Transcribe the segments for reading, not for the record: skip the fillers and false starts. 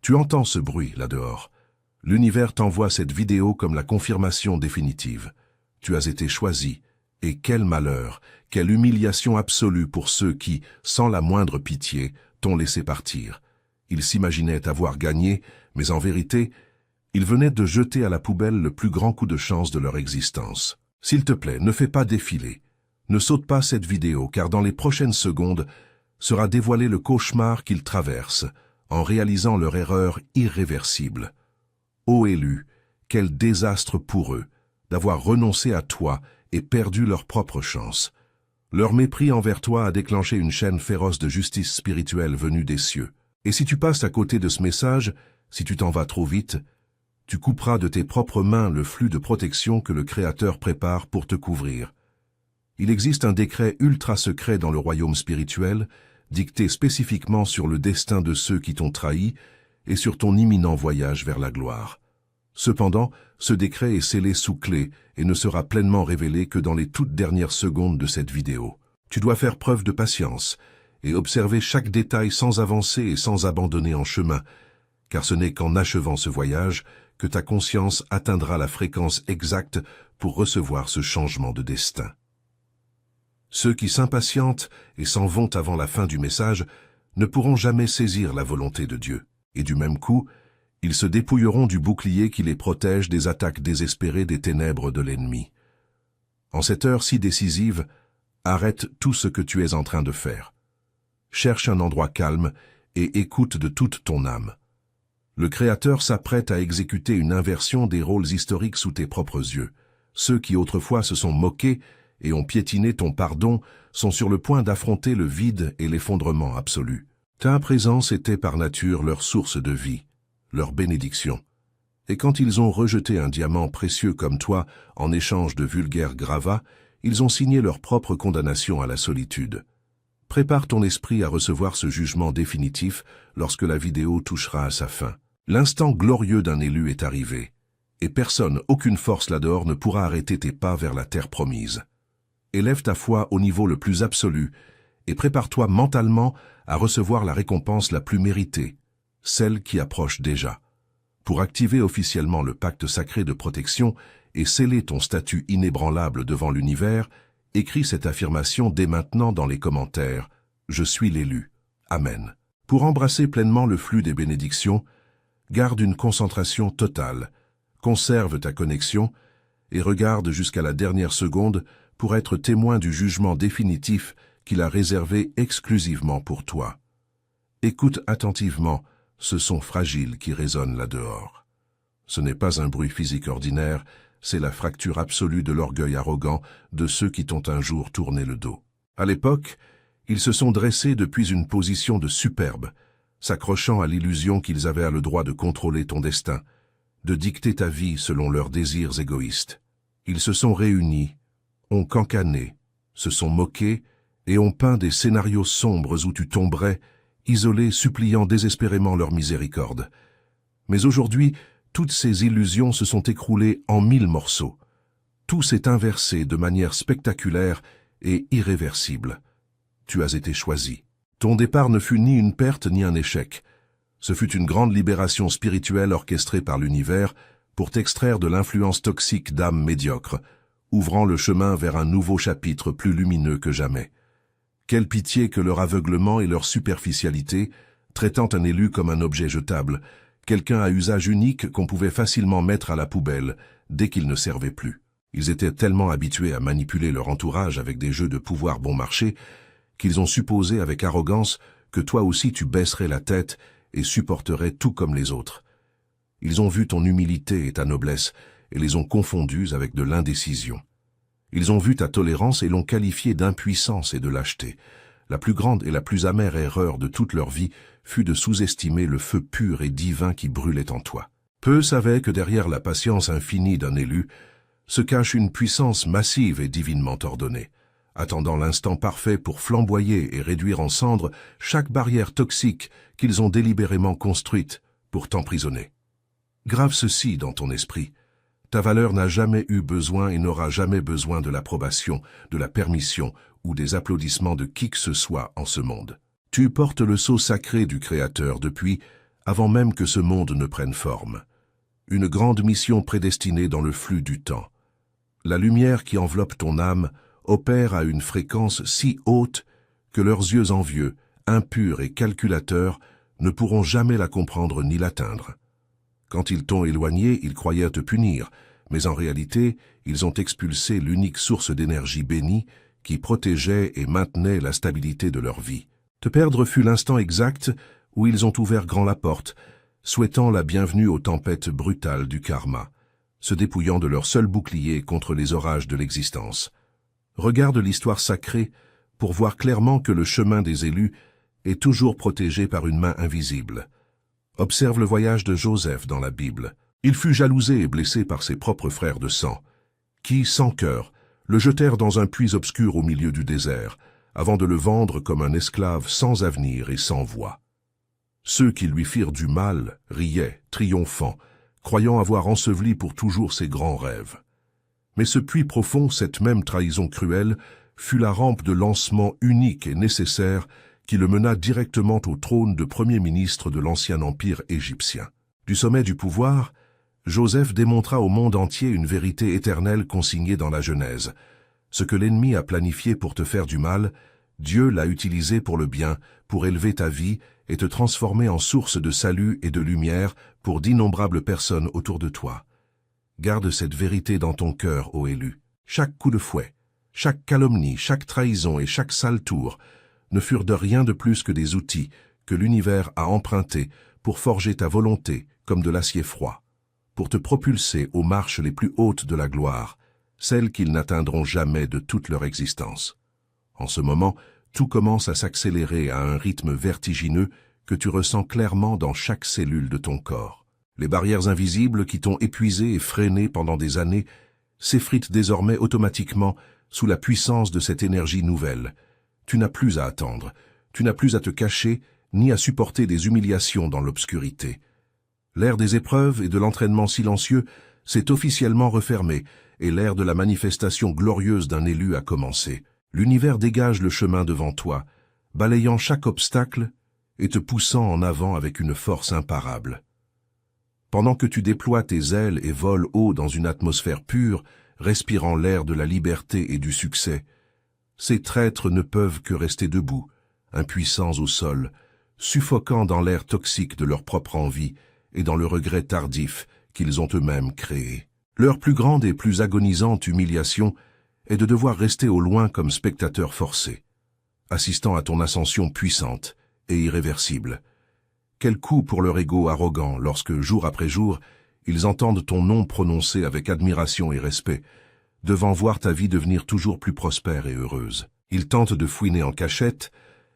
Tu entends ce bruit là-dehors. L'univers t'envoie cette vidéo comme la confirmation définitive. Tu as été choisi, et quel malheur, quelle humiliation absolue pour ceux qui, sans la moindre pitié, t'ont laissé partir. Ils s'imaginaient avoir gagné, mais en vérité, ils venaient de jeter à la poubelle le plus grand coup de chance de leur existence. S'il te plaît, ne fais pas défiler. Ne saute pas cette vidéo, car dans les prochaines secondes sera dévoilé le cauchemar qu'ils traversent, en réalisant leur erreur irréversible. Ô élu, quel désastre pour eux, d'avoir renoncé à toi et perdu leur propre chance. Leur mépris envers toi a déclenché une chaîne féroce de justice spirituelle venue des cieux. Et si tu passes à côté de ce message, si tu t'en vas trop vite, tu couperas de tes propres mains le flux de protection que le Créateur prépare pour te couvrir. Il existe un décret ultra secret dans le royaume spirituel, dicté spécifiquement sur le destin de ceux qui t'ont trahi et sur ton imminent voyage vers la gloire. Cependant, ce décret est scellé sous clé et ne sera pleinement révélé que dans les toutes dernières secondes de cette vidéo. Tu dois faire preuve de patience et observer chaque détail sans avancer et sans abandonner en chemin, car ce n'est qu'en achevant ce voyage que ta conscience atteindra la fréquence exacte pour recevoir ce changement de destin. Ceux qui s'impatientent et s'en vont avant la fin du message ne pourront jamais saisir la volonté de Dieu, et du même coup, ils se dépouilleront du bouclier qui les protège des attaques désespérées des ténèbres de l'ennemi. En cette heure si décisive, arrête tout ce que tu es en train de faire. Cherche un endroit calme et écoute de toute ton âme. Le Créateur s'apprête à exécuter une inversion des rôles historiques sous tes propres yeux. Ceux qui autrefois se sont moqués et ont piétiné ton pardon sont sur le point d'affronter le vide et l'effondrement absolu. Ta présence était par nature leur source de vie, leur bénédiction. Et quand ils ont rejeté un diamant précieux comme toi en échange de vulgaires gravats, ils ont signé leur propre condamnation à la solitude. Prépare ton esprit à recevoir ce jugement définitif lorsque la vidéo touchera à sa fin. L'instant glorieux d'un élu est arrivé, et personne, aucune force là-dehors ne pourra arrêter tes pas vers la terre promise. Élève ta foi au niveau le plus absolu et prépare-toi mentalement à recevoir la récompense la plus méritée, celle qui approche déjà. Pour activer officiellement le pacte sacré de protection et sceller ton statut inébranlable devant l'univers, écris cette affirmation dès maintenant dans les commentaires. Je suis l'élu. Amen. Pour embrasser pleinement le flux des bénédictions, garde une concentration totale, conserve ta connexion et regarde jusqu'à la dernière seconde pour être témoin du jugement définitif qu'il a réservé exclusivement pour toi. Écoute attentivement ce son fragile qui résonne là-dehors. Ce n'est pas un bruit physique ordinaire, c'est la fracture absolue de l'orgueil arrogant de ceux qui t'ont un jour tourné le dos. À l'époque, ils se sont dressés depuis une position de superbe, s'accrochant à l'illusion qu'ils avaient le droit de contrôler ton destin, de dicter ta vie selon leurs désirs égoïstes. Ils se sont réunis, ont cancané, se sont moqués et ont peint des scénarios sombres où tu tomberais, isolé, suppliant désespérément leur miséricorde. Mais aujourd'hui, toutes ces illusions se sont écroulées en 1000 morceaux. Tout s'est inversé de manière spectaculaire et irréversible. Tu as été choisi. Ton départ ne fut ni une perte ni un échec. Ce fut une grande libération spirituelle orchestrée par l'univers pour t'extraire de l'influence toxique d'âmes médiocres, ouvrant le chemin vers un nouveau chapitre plus lumineux que jamais. Quelle pitié que leur aveuglement et leur superficialité, traitant un élu comme un objet jetable, quelqu'un à usage unique qu'on pouvait facilement mettre à la poubelle dès qu'il ne servait plus. Ils étaient tellement habitués à manipuler leur entourage avec des jeux de pouvoir bon marché qu'ils ont supposé avec arrogance que toi aussi tu baisserais la tête et supporterais tout comme les autres. Ils ont vu ton humilité et ta noblesse et les ont confondus avec de l'indécision. Ils ont vu ta tolérance et l'ont qualifiée d'impuissance et de lâcheté. La plus grande et la plus amère erreur de toute leur vie fut de sous-estimer le feu pur et divin qui brûlait en toi. Peu savaient que derrière la patience infinie d'un élu se cache une puissance massive et divinement ordonnée, attendant l'instant parfait pour flamboyer et réduire en cendres chaque barrière toxique qu'ils ont délibérément construite pour t'emprisonner. Grave ceci dans ton esprit. Ta valeur n'a jamais eu besoin et n'aura jamais besoin de l'approbation, de la permission ou des applaudissements de qui que ce soit en ce monde. Tu portes le sceau sacré du Créateur depuis, avant même que ce monde ne prenne forme. Une grande mission prédestinée dans le flux du temps. La lumière qui enveloppe ton âme opère à une fréquence si haute que leurs yeux envieux, impurs et calculateurs, ne pourront jamais la comprendre ni l'atteindre. Quand ils t'ont éloigné, ils croyaient te punir, mais en réalité, ils ont expulsé l'unique source d'énergie bénie qui protégeait et maintenait la stabilité de leur vie. Te perdre fut l'instant exact où ils ont ouvert grand la porte, souhaitant la bienvenue aux tempêtes brutales du karma, se dépouillant de leur seul bouclier contre les orages de l'existence. Regarde l'histoire sacrée pour voir clairement que le chemin des élus est toujours protégé par une main invisible. Observe le voyage de Joseph dans la Bible. Il fut jalousé et blessé par ses propres frères de sang, qui, sans cœur, le jetèrent dans un puits obscur au milieu du désert, avant de le vendre comme un esclave sans avenir et sans voix. Ceux qui lui firent du mal riaient, triomphant, croyant avoir enseveli pour toujours ses grands rêves. Mais ce puits profond, cette même trahison cruelle, fut la rampe de lancement unique et nécessaire qui le mena directement au trône de premier ministre de l'ancien empire égyptien. Du sommet du pouvoir, Joseph démontra au monde entier une vérité éternelle consignée dans la Genèse. Ce que l'ennemi a planifié pour te faire du mal, Dieu l'a utilisé pour le bien, pour élever ta vie et te transformer en source de salut et de lumière pour d'innombrables personnes autour de toi. Garde cette vérité dans ton cœur, ô élu. Chaque coup de fouet, chaque calomnie, chaque trahison et chaque sale tour ne furent de rien de plus que des outils que l'univers a empruntés pour forger ta volonté comme de l'acier froid, pour te propulser aux marches les plus hautes de la gloire, celles qu'ils n'atteindront jamais de toute leur existence. En ce moment, tout commence à s'accélérer à un rythme vertigineux que tu ressens clairement dans chaque cellule de ton corps. Les barrières invisibles qui t'ont épuisé et freiné pendant des années s'effritent désormais automatiquement sous la puissance de cette énergie nouvelle. Tu n'as plus à attendre, tu n'as plus à te cacher, ni à supporter des humiliations dans l'obscurité. L'ère des épreuves et de l'entraînement silencieux s'est officiellement refermée et l'ère de la manifestation glorieuse d'un élu a commencé. L'univers dégage le chemin devant toi, balayant chaque obstacle et te poussant en avant avec une force imparable. Pendant que tu déploies tes ailes et voles haut dans une atmosphère pure, respirant l'air de la liberté et du succès, ces traîtres ne peuvent que rester debout, impuissants au sol, suffocant dans l'air toxique de leur propre envie et dans le regret tardif qu'ils ont eux-mêmes créé. Leur plus grande et plus agonisante humiliation est de devoir rester au loin comme spectateur forcé, assistant à ton ascension puissante et irréversible. Quel coup pour leur ego arrogant lorsque, jour après jour, ils entendent ton nom prononcé avec admiration et respect, devant voir ta vie devenir toujours plus prospère et heureuse. Ils tentent de fouiner en cachette,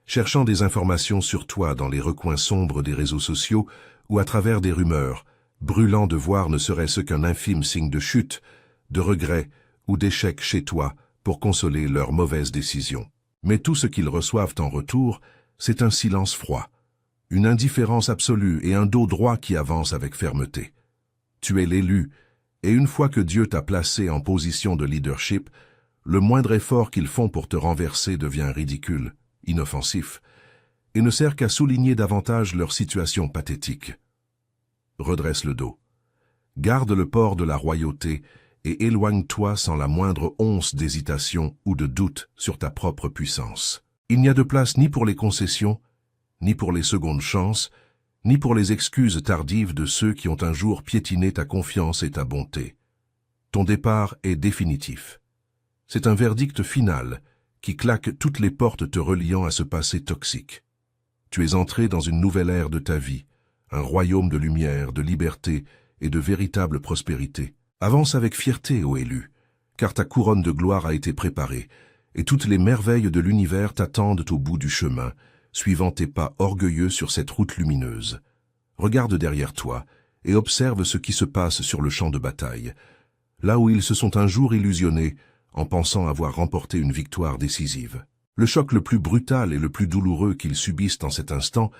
cherchant des informations sur toi dans les recoins sombres des réseaux sociaux ou à travers des rumeurs, brûlant de voir ne serait-ce qu'un infime signe de chute, de regret ou d'échec chez toi pour consoler leurs mauvaises décisions. Mais tout ce qu'ils reçoivent en retour, c'est un silence froid, une indifférence absolue et un dos droit qui avance avec fermeté. Tu es l'élu, et une fois que Dieu t'a placé en position de leadership, le moindre effort qu'ils font pour te renverser devient ridicule, inoffensif, et ne sert qu'à souligner davantage leur situation pathétique. Redresse le dos. Garde le port de la royauté et éloigne-toi sans la moindre once d'hésitation ou de doute sur ta propre puissance. Il n'y a de place ni pour les concessions, ni pour les secondes chances, ni pour les excuses tardives de ceux qui ont un jour piétiné ta confiance et ta bonté. Ton départ est définitif. C'est un verdict final qui claque toutes les portes te reliant à ce passé toxique. Tu es entré dans une nouvelle ère de ta vie, un royaume de lumière, de liberté et de véritable prospérité. Avance avec fierté, ô élu, car ta couronne de gloire a été préparée, et toutes les merveilles de l'univers t'attendent au bout du chemin, suivant tes pas orgueilleux sur cette route lumineuse. Regarde derrière toi et observe ce qui se passe sur le champ de bataille, là où ils se sont un jour illusionnés en pensant avoir remporté une victoire décisive. Le choc le plus brutal et le plus douloureux qu'ils subissent en cet instant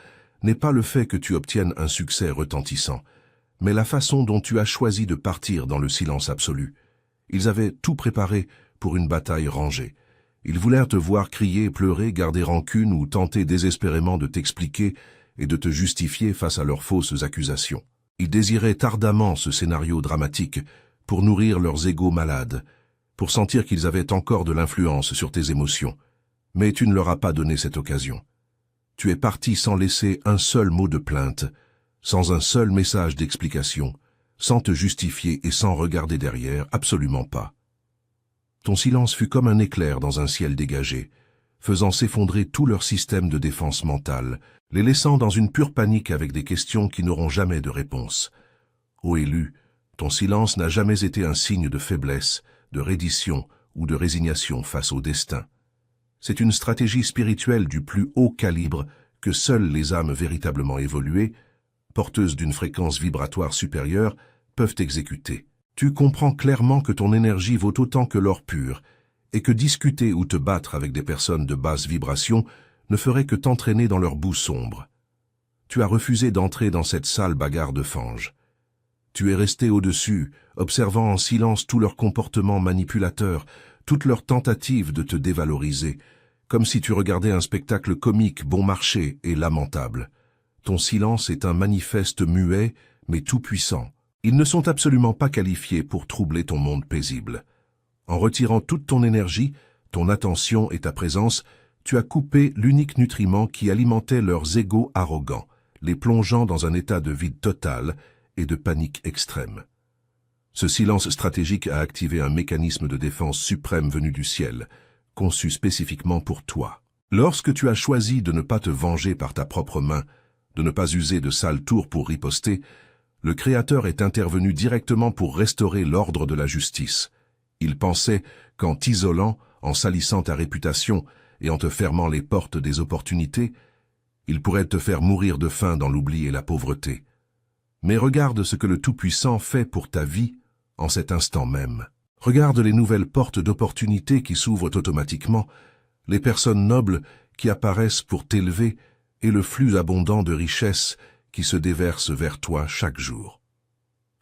n'est pas le fait que tu obtiennes un succès retentissant, mais la façon dont tu as choisi de partir dans le silence absolu. Ils avaient tout préparé pour une bataille rangée. Ils voulèrent te voir crier, pleurer, garder rancune ou tenter désespérément de t'expliquer, et de te justifier face à leurs fausses accusations. Ils désiraient ardemment ce scénario dramatique pour nourrir leurs égos malades, pour sentir qu'ils avaient encore de l'influence sur tes émotions. Mais tu ne leur as pas donné cette occasion. Tu es parti sans laisser un seul mot de plainte, sans un seul message d'explication, sans te justifier et sans regarder derrière, absolument pas. Ton silence fut comme un éclair dans un ciel dégagé, faisant s'effondrer tout leur système de défense mentale, les laissant dans une pure panique avec des questions qui n'auront jamais de réponse. Ô élu, ton silence n'a jamais été un signe de faiblesse, de reddition ou de résignation face au destin. C'est une stratégie spirituelle du plus haut calibre que seules les âmes véritablement évoluées, porteuses d'une fréquence vibratoire supérieure, peuvent exécuter. Tu comprends clairement que ton énergie vaut autant que l'or pur, et que discuter ou te battre avec des personnes de basse vibration ne ferait que t'entraîner dans leur boue sombre. Tu as refusé d'entrer dans cette sale bagarre de fange. Tu es resté au-dessus, observant en silence tout leur comportement manipulateur, toutes leurs tentatives de te dévaloriser, comme si tu regardais un spectacle comique bon marché et lamentable. Ton silence est un manifeste muet, mais tout-puissant. Ils ne sont absolument pas qualifiés pour troubler ton monde paisible. En retirant toute ton énergie, ton attention et ta présence, tu as coupé l'unique nutriment qui alimentait leurs égos arrogants, les plongeant dans un état de vide total et de panique extrême. Ce silence stratégique a activé un mécanisme de défense suprême venu du ciel, conçu spécifiquement pour toi. Lorsque tu as choisi de ne pas te venger par ta propre main, de ne pas user de sales tours pour riposter, le Créateur est intervenu directement pour restaurer l'ordre de la justice. Il pensait qu'en t'isolant, en salissant ta réputation et en te fermant les portes des opportunités, il pourrait te faire mourir de faim dans l'oubli et la pauvreté. Mais regarde ce que le Tout-Puissant fait pour ta vie en cet instant même. Regarde les nouvelles portes d'opportunités qui s'ouvrent automatiquement, les personnes nobles qui apparaissent pour t'élever et le flux abondant de richesses qui se déverse vers toi chaque jour.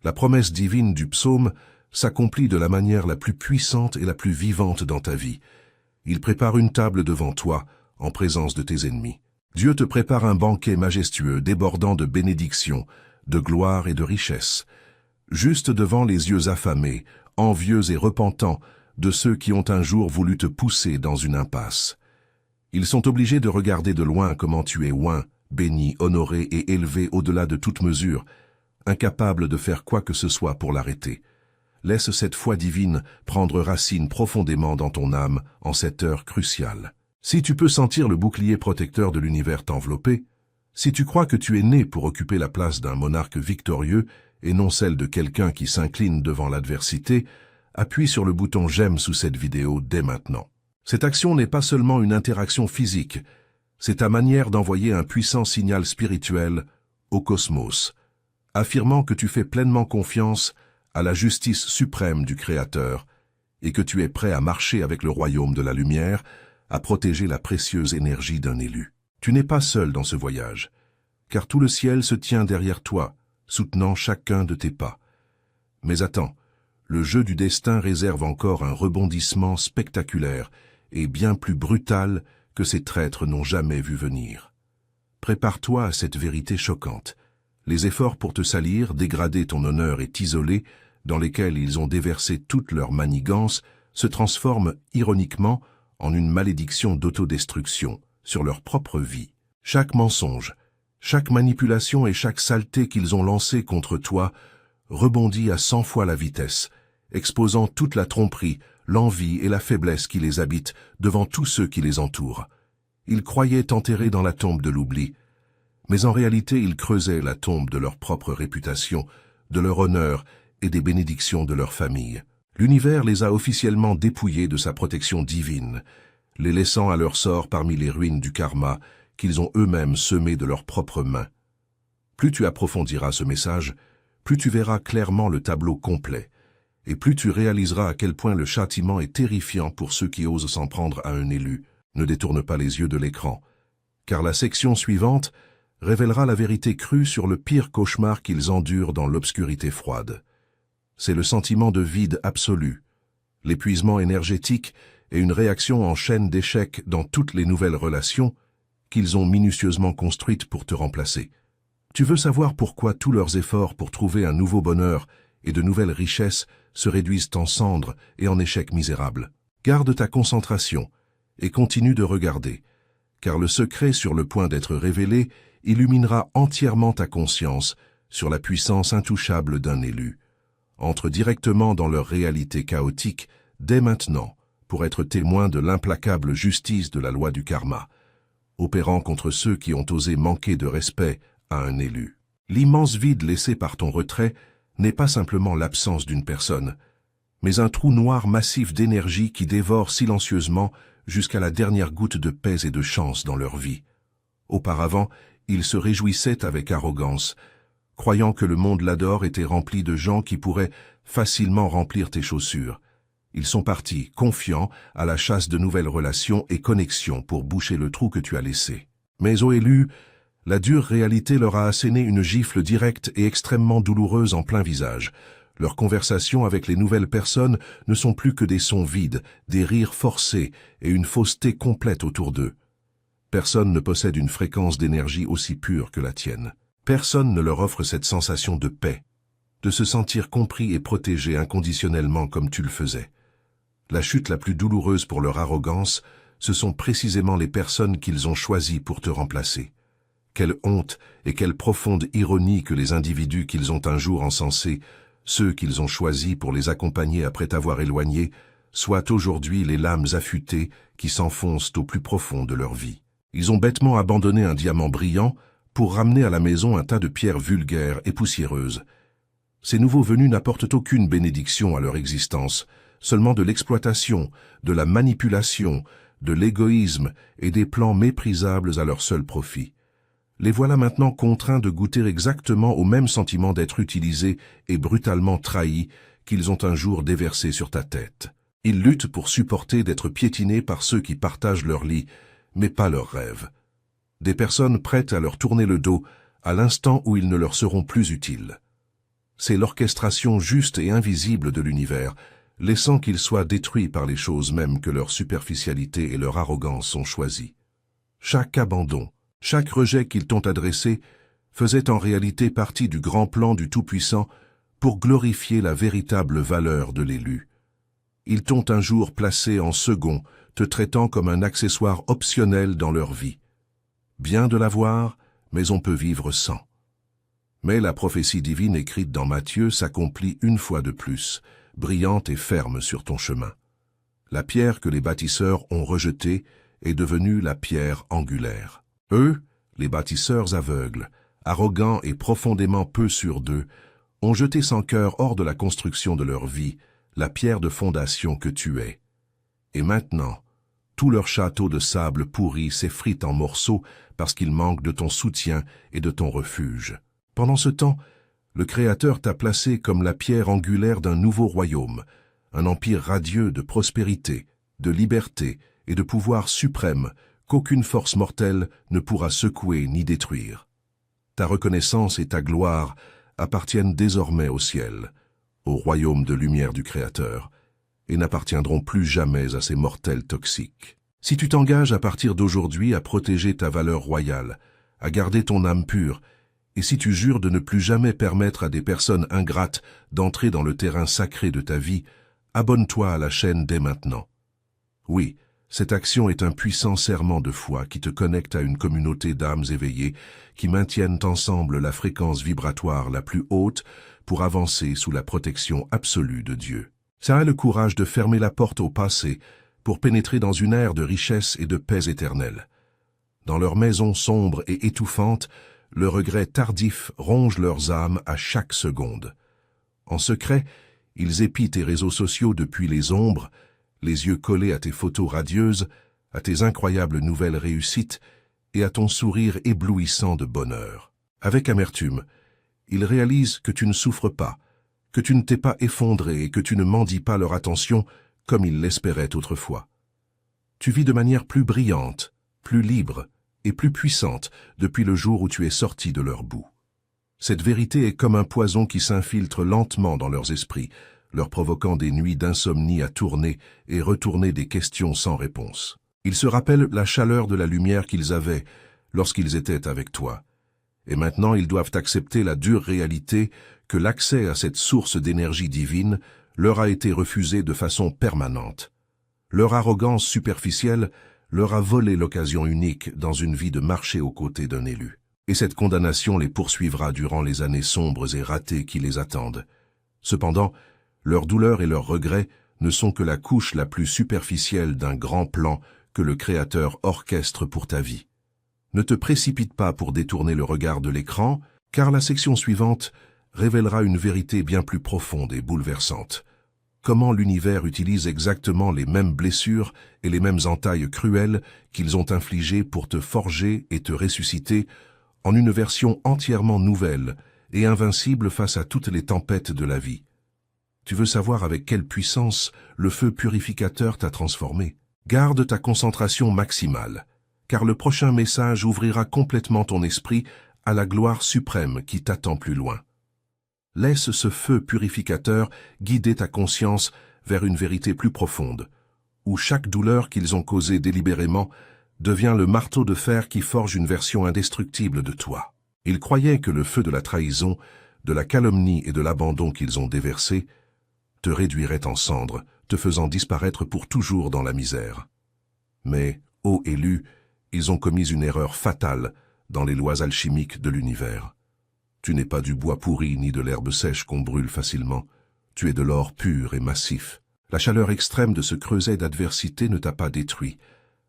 La promesse divine du psaume s'accomplit de la manière la plus puissante et la plus vivante dans ta vie. Il prépare une table devant toi, en présence de tes ennemis. Dieu te prépare un banquet majestueux, débordant de bénédictions, de gloire et de richesses, juste devant les yeux affamés, envieux et repentants de ceux qui ont un jour voulu te pousser dans une impasse. Ils sont obligés de regarder de loin comment tu es oint, béni, honoré et élevé au-delà de toute mesure, incapable de faire quoi que ce soit pour l'arrêter. Laisse cette foi divine prendre racine profondément dans ton âme en cette heure cruciale. Si tu peux sentir le bouclier protecteur de l'univers t'envelopper, si tu crois que tu es né pour occuper la place d'un monarque victorieux et non celle de quelqu'un qui s'incline devant l'adversité, appuie sur le bouton j'aime sous cette vidéo dès maintenant. Cette action n'est pas seulement une interaction physique, c'est ta manière d'envoyer un puissant signal spirituel au cosmos, affirmant que tu fais pleinement confiance à la justice suprême du Créateur et que tu es prêt à marcher avec le royaume de la lumière, à protéger la précieuse énergie d'un élu. Tu n'es pas seul dans ce voyage, car tout le ciel se tient derrière toi, soutenant chacun de tes pas. Mais attends, le jeu du destin réserve encore un rebondissement spectaculaire et bien plus brutal que ces traîtres n'ont jamais vu venir. Prépare-toi à cette vérité choquante. Les efforts pour te salir, dégrader ton honneur et t'isoler, dans lesquels ils ont déversé toute leur manigance, se transforment ironiquement en une malédiction d'autodestruction sur leur propre vie. Chaque mensonge, chaque manipulation et chaque saleté qu'ils ont lancée contre toi rebondit à 100 fois la vitesse, exposant toute la tromperie, l'envie et la faiblesse qui les habitent devant tous ceux qui les entourent. Ils croyaient enterrés dans la tombe de l'oubli, mais en réalité ils creusaient la tombe de leur propre réputation, de leur honneur et des bénédictions de leur famille. L'univers les a officiellement dépouillés de sa protection divine, les laissant à leur sort parmi les ruines du karma qu'ils ont eux-mêmes semé de leurs propres mains. Plus tu approfondiras ce message, plus tu verras clairement le tableau complet, et plus tu réaliseras à quel point le châtiment est terrifiant pour ceux qui osent s'en prendre à un élu. Ne détourne pas les yeux de l'écran, car la section suivante révélera la vérité crue sur le pire cauchemar qu'ils endurent dans l'obscurité froide. C'est le sentiment de vide absolu, l'épuisement énergétique et une réaction en chaîne d'échecs dans toutes les nouvelles relations qu'ils ont minutieusement construite pour te remplacer. Tu veux savoir pourquoi tous leurs efforts pour trouver un nouveau bonheur et de nouvelles richesses se réduisent en cendres et en échecs misérables. Garde ta concentration et continue de regarder, car le secret sur le point d'être révélé illuminera entièrement ta conscience sur la puissance intouchable d'un élu. Entre directement dans leur réalité chaotique dès maintenant pour être témoin de l'implacable justice de la loi du karma, opérant contre ceux qui ont osé manquer de respect à un élu. L'immense vide laissé par ton retrait n'est pas simplement l'absence d'une personne, mais un trou noir massif d'énergie qui dévore silencieusement jusqu'à la dernière goutte de paix et de chance dans leur vie. Auparavant, ils se réjouissaient avec arrogance, croyant que le monde l'adore était rempli de gens qui pourraient facilement remplir tes chaussures. Ils sont partis, confiants, à la chasse de nouvelles relations et connexions pour boucher le trou que tu as laissé. Mais ô élu, la dure réalité leur a asséné une gifle directe et extrêmement douloureuse en plein visage. Leurs conversations avec les nouvelles personnes ne sont plus que des sons vides, des rires forcés et une fausseté complète autour d'eux. Personne ne possède une fréquence d'énergie aussi pure que la tienne. Personne ne leur offre cette sensation de paix, de se sentir compris et protégé inconditionnellement comme tu le faisais. La chute la plus douloureuse pour leur arrogance, ce sont précisément les personnes qu'ils ont choisies pour te remplacer. Quelle honte et quelle profonde ironie que les individus qu'ils ont un jour encensés, ceux qu'ils ont choisis pour les accompagner après t'avoir éloigné, soient aujourd'hui les lames affûtées qui s'enfoncent au plus profond de leur vie. Ils ont bêtement abandonné un diamant brillant pour ramener à la maison un tas de pierres vulgaires et poussiéreuses. Ces nouveaux venus n'apportent aucune bénédiction à leur existence, seulement de l'exploitation, de la manipulation, de l'égoïsme et des plans méprisables à leur seul profit. Les voilà maintenant contraints de goûter exactement au même sentiment d'être utilisés et brutalement trahis qu'ils ont un jour déversé sur ta tête. Ils luttent pour supporter d'être piétinés par ceux qui partagent leur lit, mais pas leurs rêves. Des personnes prêtes à leur tourner le dos à l'instant où ils ne leur seront plus utiles. C'est l'orchestration juste et invisible de l'univers, laissant qu'ils soient détruits par les choses mêmes que leur superficialité et leur arrogance ont choisies. Chaque abandon, chaque rejet qu'ils t'ont adressé faisait en réalité partie du grand plan du Tout-Puissant pour glorifier la véritable valeur de l'élu. Ils t'ont un jour placé en second, te traitant comme un accessoire optionnel dans leur vie. Bien de l'avoir, mais on peut vivre sans. Mais la prophétie divine écrite dans Matthieu s'accomplit une fois de plus, brillante et ferme sur ton chemin. La pierre que les bâtisseurs ont rejetée est devenue la pierre angulaire. Eux, les bâtisseurs aveugles, arrogants et profondément peu sûrs d'eux, ont jeté sans cœur hors de la construction de leur vie la pierre de fondation que tu es. Et maintenant, tout leur château de sable pourri s'effrite en morceaux parce qu'il manque de ton soutien et de ton refuge. Pendant ce temps, le Créateur t'a placé comme la pierre angulaire d'un nouveau royaume, un empire radieux de prospérité, de liberté et de pouvoir suprême qu'aucune force mortelle ne pourra secouer ni détruire. Ta reconnaissance et ta gloire appartiennent désormais au ciel, au royaume de lumière du Créateur, et n'appartiendront plus jamais à ces mortels toxiques. Si tu t'engages à partir d'aujourd'hui à protéger ta valeur royale, à garder ton âme pure, et si tu jures de ne plus jamais permettre à des personnes ingrates d'entrer dans le terrain sacré de ta vie, abonne-toi à la chaîne dès maintenant. Oui, cette action est un puissant serment de foi qui te connecte à une communauté d'âmes éveillées qui maintiennent ensemble la fréquence vibratoire la plus haute pour avancer sous la protection absolue de Dieu. Ça a le courage de fermer la porte au passé pour pénétrer dans une ère de richesse et de paix éternelle. Dans leur maison sombre et étouffante, le regret tardif ronge leurs âmes à chaque seconde. En secret, ils épient tes réseaux sociaux depuis les ombres, les yeux collés à tes photos radieuses, à tes incroyables nouvelles réussites et à ton sourire éblouissant de bonheur. Avec amertume, ils réalisent que tu ne souffres pas, que tu ne t'es pas effondré et que tu ne mendies pas leur attention comme ils l'espéraient autrefois. Tu vis de manière plus brillante, plus libre et plus puissante depuis le jour où tu es sorti de leur boue. Cette vérité est comme un poison qui s'infiltre lentement dans leurs esprits, leur provoquant des nuits d'insomnie à tourner et retourner des questions sans réponse. Ils se rappellent la chaleur de la lumière qu'ils avaient lorsqu'ils étaient avec toi. Et maintenant ils doivent accepter la dure réalité que l'accès à cette source d'énergie divine leur a été refusé de façon permanente. Leur arrogance superficielle leur a volé l'occasion unique dans une vie de marcher aux côtés d'un élu. Et cette condamnation les poursuivra durant les années sombres et ratées qui les attendent. Cependant, leur douleur et leurs regrets ne sont que la couche la plus superficielle d'un grand plan que le Créateur orchestre pour ta vie. Ne te précipite pas pour détourner le regard de l'écran, car la section suivante révélera une vérité bien plus profonde et bouleversante. Comment l'univers utilise exactement les mêmes blessures et les mêmes entailles cruelles qu'ils ont infligées pour te forger et te ressusciter en une version entièrement nouvelle et invincible face à toutes les tempêtes de la vie. Tu veux savoir avec quelle puissance le feu purificateur t'a transformé? Garde ta concentration maximale, car le prochain message ouvrira complètement ton esprit à la gloire suprême qui t'attend plus loin. Laisse ce feu purificateur guider ta conscience vers une vérité plus profonde, où chaque douleur qu'ils ont causée délibérément devient le marteau de fer qui forge une version indestructible de toi. Ils croyaient que le feu de la trahison, de la calomnie et de l'abandon qu'ils ont déversé te réduirait en cendres, te faisant disparaître pour toujours dans la misère. Mais, ô élu, ils ont commis une erreur fatale dans les lois alchimiques de l'univers. Tu n'es pas du bois pourri ni de l'herbe sèche qu'on brûle facilement. Tu es de l'or pur et massif. La chaleur extrême de ce creuset d'adversité ne t'a pas détruit.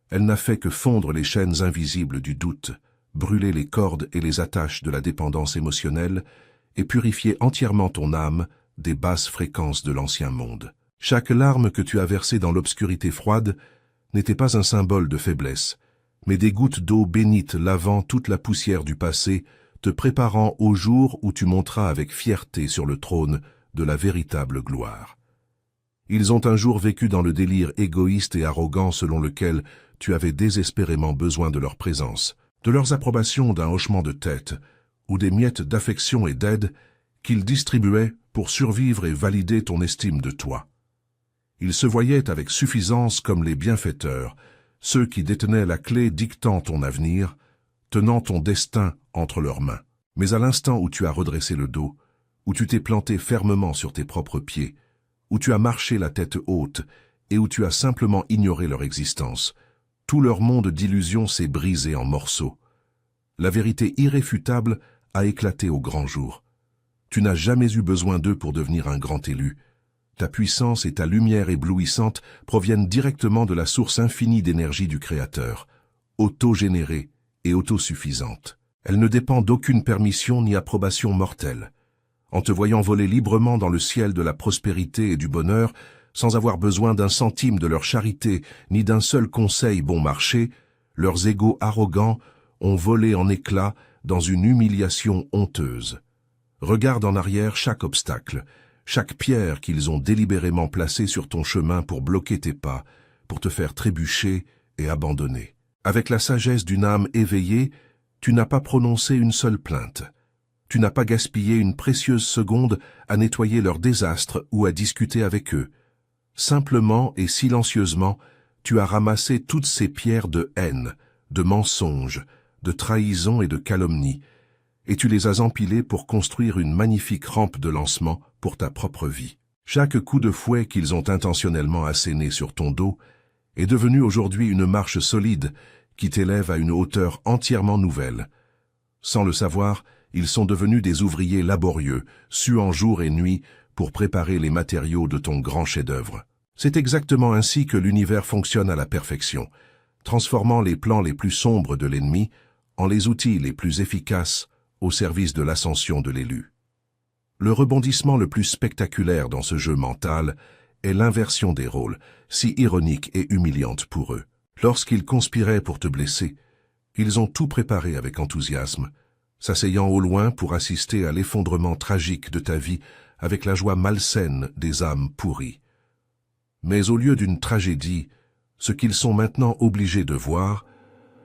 Elle n'a fait que fondre les chaînes invisibles du doute, brûler les cordes et les attaches de la dépendance émotionnelle et purifier entièrement ton âme des basses fréquences de l'ancien monde. Chaque larme que tu as versée dans l'obscurité froide n'était pas un symbole de faiblesse, mais des gouttes d'eau bénite lavant toute la poussière du passé, te préparant au jour où tu monteras avec fierté sur le trône de la véritable gloire. Ils ont un jour vécu dans le délire égoïste et arrogant selon lequel tu avais désespérément besoin de leur présence, de leurs approbations d'un hochement de tête, ou des miettes d'affection et d'aide qu'ils distribuaient pour survivre et valider ton estime de toi. Ils se voyaient avec suffisance comme les bienfaiteurs, ceux qui détenaient la clé dictant ton avenir, tenant ton destin entre leurs mains. Mais à l'instant où tu as redressé le dos, où tu t'es planté fermement sur tes propres pieds, où tu as marché la tête haute et où tu as simplement ignoré leur existence, tout leur monde d'illusions s'est brisé en morceaux. La vérité irréfutable a éclaté au grand jour. Tu n'as jamais eu besoin d'eux pour devenir un grand élu. Ta puissance et ta lumière éblouissante proviennent directement de la source infinie d'énergie du Créateur, autogénérée et autosuffisante. Elle ne dépend d'aucune permission ni approbation mortelle. En te voyant voler librement dans le ciel de la prospérité et du bonheur, sans avoir besoin d'un centime de leur charité ni d'un seul conseil bon marché, leurs égos arrogants ont volé en éclats dans une humiliation honteuse. Regarde en arrière chaque obstacle, chaque pierre qu'ils ont délibérément placée sur ton chemin pour bloquer tes pas, pour te faire trébucher et abandonner. Avec la sagesse d'une âme éveillée, tu n'as pas prononcé une seule plainte. Tu n'as pas gaspillé une précieuse seconde à nettoyer leurs désastres ou à discuter avec eux. Simplement et silencieusement, tu as ramassé toutes ces pierres de haine, de mensonges, de trahison et de calomnie, et tu les as empilées pour construire une magnifique rampe de lancement pour ta propre vie. Chaque coup de fouet qu'ils ont intentionnellement asséné sur ton dos est devenu aujourd'hui une marche solide qui t'élève à une hauteur entièrement nouvelle. Sans le savoir, ils sont devenus des ouvriers laborieux, suant jour et nuit pour préparer les matériaux de ton grand chef-d'œuvre. C'est exactement ainsi que l'univers fonctionne à la perfection, transformant les plans les plus sombres de l'ennemi en les outils les plus efficaces au service de l'ascension de l'élu. Le rebondissement le plus spectaculaire dans ce jeu mental est l'inversion des rôles, si ironique et humiliante pour eux. Lorsqu'ils conspiraient pour te blesser, ils ont tout préparé avec enthousiasme, s'asseyant au loin pour assister à l'effondrement tragique de ta vie avec la joie malsaine des âmes pourries. Mais au lieu d'une tragédie, ce qu'ils sont maintenant obligés de voir,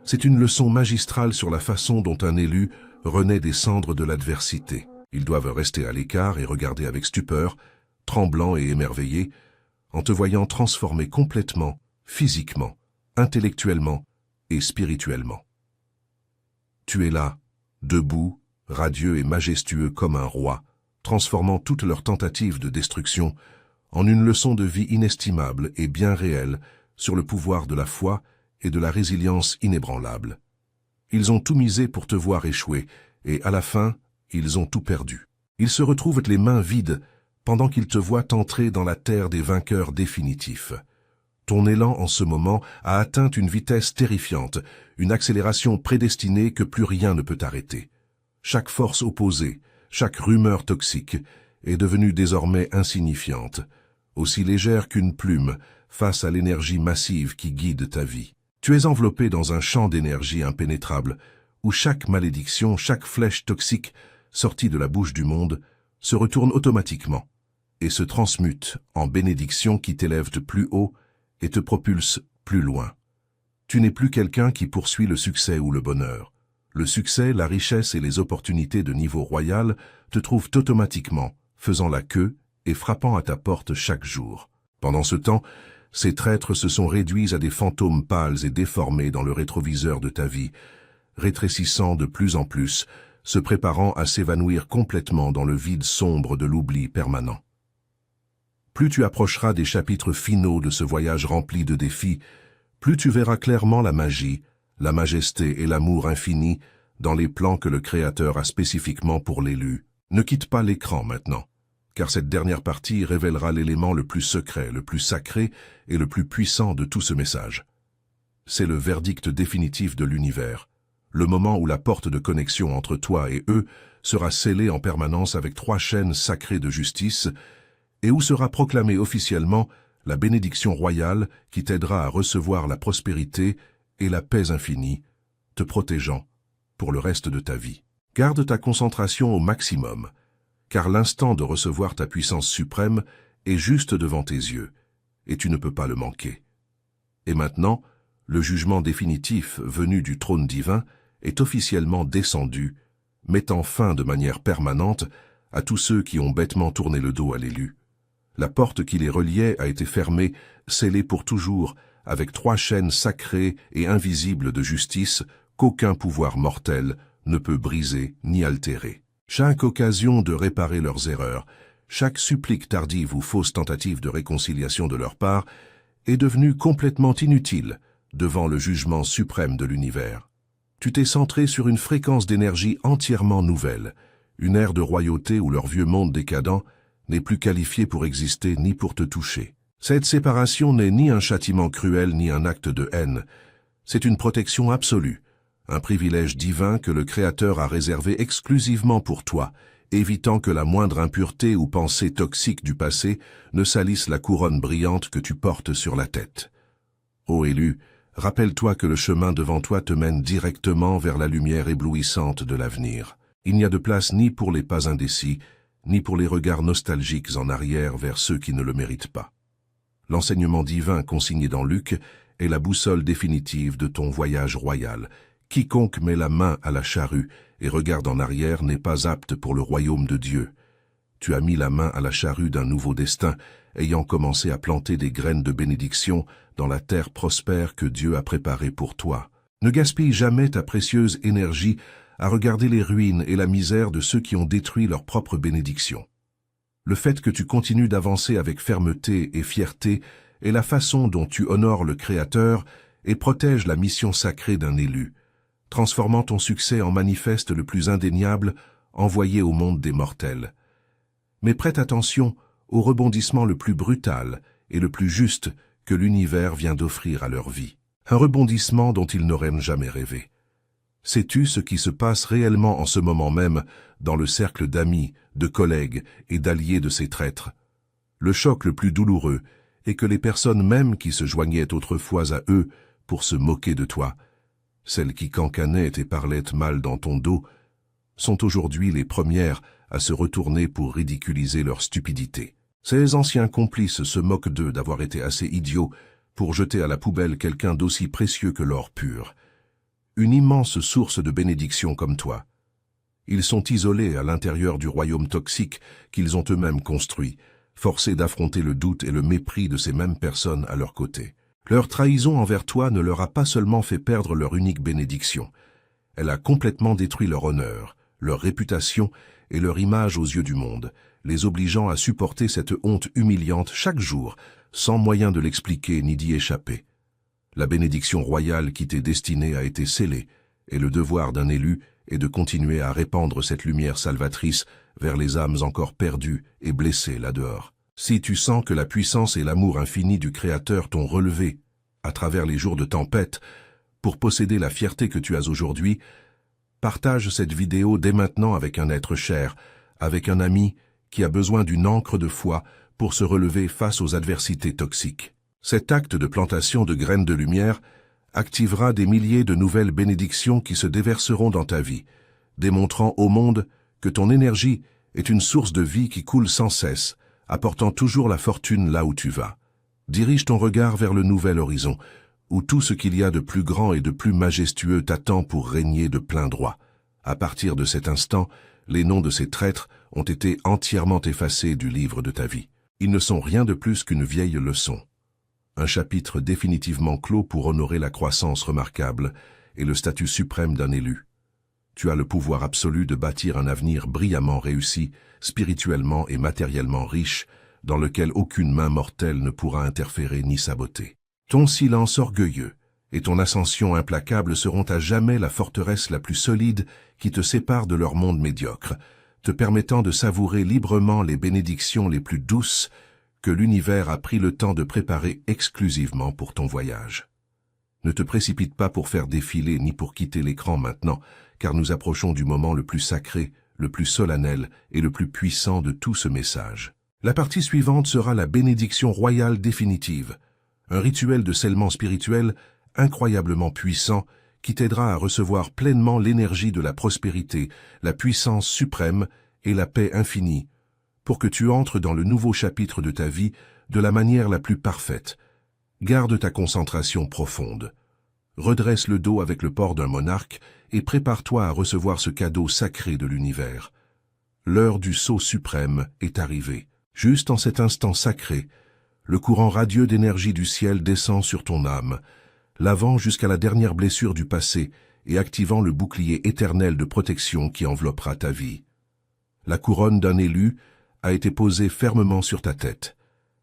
c'est une leçon magistrale sur la façon dont un élu renaît des cendres de l'adversité. Ils doivent rester à l'écart et regarder avec stupeur, tremblants et émerveillés, en te voyant transformé complètement, physiquement, intellectuellement et spirituellement. Tu es là, debout, radieux et majestueux comme un roi, transformant toutes leurs tentatives de destruction en une leçon de vie inestimable et bien réelle sur le pouvoir de la foi et de la résilience inébranlable. Ils ont tout misé pour te voir échouer, et à la fin, ils ont tout perdu. Ils se retrouvent les mains vides pendant qu'ils te voient entrer dans la terre des vainqueurs définitifs. Ton élan en ce moment a atteint une vitesse terrifiante, une accélération prédestinée que plus rien ne peut arrêter. Chaque force opposée, chaque rumeur toxique est devenue désormais insignifiante, aussi légère qu'une plume face à l'énergie massive qui guide ta vie. Tu es enveloppé dans un champ d'énergie impénétrable, où chaque malédiction, chaque flèche toxique sortie de la bouche du monde se retourne automatiquement et se transmute en bénédiction qui t'élève de plus haut et te propulse plus loin. Tu n'es plus quelqu'un qui poursuit le succès ou le bonheur. Le succès, la richesse et les opportunités de niveau royal te trouvent automatiquement, faisant la queue et frappant à ta porte chaque jour. Pendant ce temps, ces traîtres se sont réduits à des fantômes pâles et déformés dans le rétroviseur de ta vie, rétrécissant de plus en plus, se préparant à s'évanouir complètement dans le vide sombre de l'oubli permanent. Plus tu approcheras des chapitres finaux de ce voyage rempli de défis, plus tu verras clairement la magie, la majesté et l'amour infini dans les plans que le Créateur a spécifiquement pour l'élu. Ne quitte pas l'écran maintenant, car cette dernière partie révélera l'élément le plus secret, le plus sacré et le plus puissant de tout ce message. C'est le verdict définitif de l'univers, le moment où la porte de connexion entre toi et eux sera scellée en permanence avec 3 chaînes sacrées de justice et où sera proclamée officiellement la bénédiction royale qui t'aidera à recevoir la prospérité et la paix infinie, te protégeant pour le reste de ta vie. Garde ta concentration au maximum, car l'instant de recevoir ta puissance suprême est juste devant tes yeux, et tu ne peux pas le manquer. Et maintenant, le jugement définitif venu du trône divin est officiellement descendu, mettant fin de manière permanente à tous ceux qui ont bêtement tourné le dos à l'élu. La porte qui les reliait a été fermée, scellée pour toujours, avec 3 chaînes sacrées et invisibles de justice qu'aucun pouvoir mortel ne peut briser ni altérer. Chaque occasion de réparer leurs erreurs, chaque supplique tardive ou fausse tentative de réconciliation de leur part est devenue complètement inutile devant le jugement suprême de l'univers. Tu t'es centré sur une fréquence d'énergie entièrement nouvelle, une ère de royauté où leur vieux monde décadent n'est plus qualifié pour exister ni pour te toucher. Cette séparation n'est ni un châtiment cruel ni un acte de haine, c'est une protection absolue, un privilège divin que le Créateur a réservé exclusivement pour toi, évitant que la moindre impureté ou pensée toxique du passé ne salisse la couronne brillante que tu portes sur la tête. Ô élu, rappelle-toi que le chemin devant toi te mène directement vers la lumière éblouissante de l'avenir. Il n'y a de place ni pour les pas indécis, ni pour les regards nostalgiques en arrière vers ceux qui ne le méritent pas. L'enseignement divin consigné dans Luc est la boussole définitive de ton voyage royal. Quiconque met la main à la charrue et regarde en arrière n'est pas apte pour le royaume de Dieu. Tu as mis la main à la charrue d'un nouveau destin, ayant commencé à planter des graines de bénédiction dans la terre prospère que Dieu a préparée pour toi. Ne gaspille jamais ta précieuse énergie à regarder les ruines et la misère de ceux qui ont détruit leur propre bénédiction. Le fait que tu continues d'avancer avec fermeté et fierté est la façon dont tu honores le Créateur et protèges la mission sacrée d'un élu, transformant ton succès en manifeste le plus indéniable envoyé au monde des mortels. Mais prête attention au rebondissement le plus brutal et le plus juste que l'univers vient d'offrir à leur vie. Un rebondissement dont ils n'auraient jamais rêvé. Sais-tu ce qui se passe réellement en ce moment même dans le cercle d'amis, de collègues et d'alliés de ces traîtres? Le choc le plus douloureux est que les personnes mêmes qui se joignaient autrefois à eux pour se moquer de toi, celles qui cancanaient et parlaient mal dans ton dos, sont aujourd'hui les premières à se retourner pour ridiculiser leur stupidité. Ces anciens complices se moquent d'eux d'avoir été assez idiots pour jeter à la poubelle quelqu'un d'aussi précieux que l'or pur. Une immense source de bénédiction comme toi. Ils sont isolés à l'intérieur du royaume toxique qu'ils ont eux-mêmes construit, forcés d'affronter le doute et le mépris de ces mêmes personnes à leur côté. Leur trahison envers toi ne leur a pas seulement fait perdre leur unique bénédiction, elle a complètement détruit leur honneur, leur réputation et leur image aux yeux du monde, les obligeant à supporter cette honte humiliante chaque jour, sans moyen de l'expliquer ni d'y échapper. La bénédiction royale qui t'est destinée a été scellée, et le devoir d'un élu est de continuer à répandre cette lumière salvatrice vers les âmes encore perdues et blessées là-dehors. Si tu sens que la puissance et l'amour infini du Créateur t'ont relevé, à travers les jours de tempête, pour posséder la fierté que tu as aujourd'hui, partage cette vidéo dès maintenant avec un être cher, avec un ami qui a besoin d'une ancre de foi pour se relever face aux adversités toxiques. Cet acte de plantation de graines de lumière activera des milliers de nouvelles bénédictions qui se déverseront dans ta vie, démontrant au monde que ton énergie est une source de vie qui coule sans cesse, apportant toujours la fortune là où tu vas. Dirige ton regard vers le nouvel horizon, où tout ce qu'il y a de plus grand et de plus majestueux t'attend pour régner de plein droit. À partir de cet instant, les noms de ces traîtres ont été entièrement effacés du livre de ta vie. Ils ne sont rien de plus qu'une vieille leçon. Un chapitre définitivement clos pour honorer la croissance remarquable et le statut suprême d'un élu. Tu as le pouvoir absolu de bâtir un avenir brillamment réussi, spirituellement et matériellement riche, dans lequel aucune main mortelle ne pourra interférer ni saboter. Ton silence orgueilleux et ton ascension implacable seront à jamais la forteresse la plus solide qui te sépare de leur monde médiocre, te permettant de savourer librement les bénédictions les plus douces que l'univers a pris le temps de préparer exclusivement pour ton voyage. Ne te précipite pas pour faire défiler ni pour quitter l'écran maintenant, car nous approchons du moment le plus sacré, le plus solennel et le plus puissant de tout ce message. La partie suivante sera la bénédiction royale définitive, un rituel de scellement spirituel incroyablement puissant qui t'aidera à recevoir pleinement l'énergie de la prospérité, la puissance suprême et la paix infinie, pour que tu entres dans le nouveau chapitre de ta vie de la manière la plus parfaite. Garde ta concentration profonde. Redresse le dos avec le port d'un monarque et prépare-toi à recevoir ce cadeau sacré de l'univers. L'heure du saut suprême est arrivée. Juste en cet instant sacré, le courant radieux d'énergie du ciel descend sur ton âme, lavant jusqu'à la dernière blessure du passé et activant le bouclier éternel de protection qui enveloppera ta vie. La couronne d'un élu a été posée fermement sur ta tête.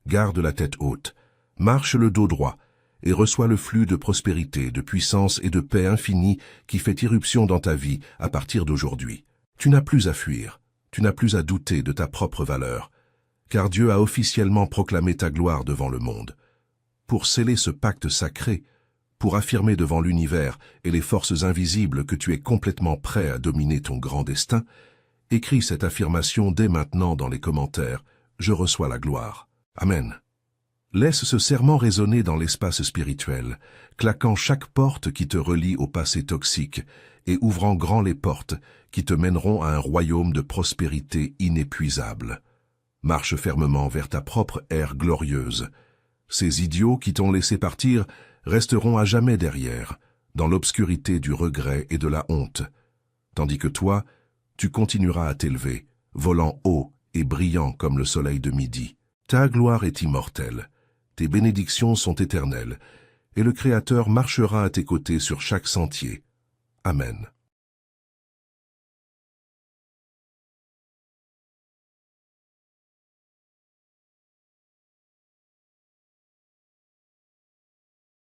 Garde la tête haute, marche le dos droit et reçois le flux de prospérité, de puissance et de paix infinie qui fait irruption dans ta vie à partir d'aujourd'hui. Tu n'as plus à fuir, tu n'as plus à douter de ta propre valeur, car Dieu a officiellement proclamé ta gloire devant le monde. Pour sceller ce pacte sacré, pour affirmer devant l'univers et les forces invisibles que tu es complètement prêt à dominer ton grand destin, écris cette affirmation dès maintenant dans les commentaires. Je reçois la gloire. Amen. Laisse ce serment résonner dans l'espace spirituel, claquant chaque porte qui te relie au passé toxique et ouvrant grand les portes qui te mèneront à un royaume de prospérité inépuisable. Marche fermement vers ta propre ère glorieuse. Ces idiots qui t'ont laissé partir resteront à jamais derrière, dans l'obscurité du regret et de la honte, tandis que toi, tu continueras à t'élever, volant haut et brillant comme le soleil de midi. Ta gloire est immortelle, tes bénédictions sont éternelles, et le Créateur marchera à tes côtés sur chaque sentier. Amen.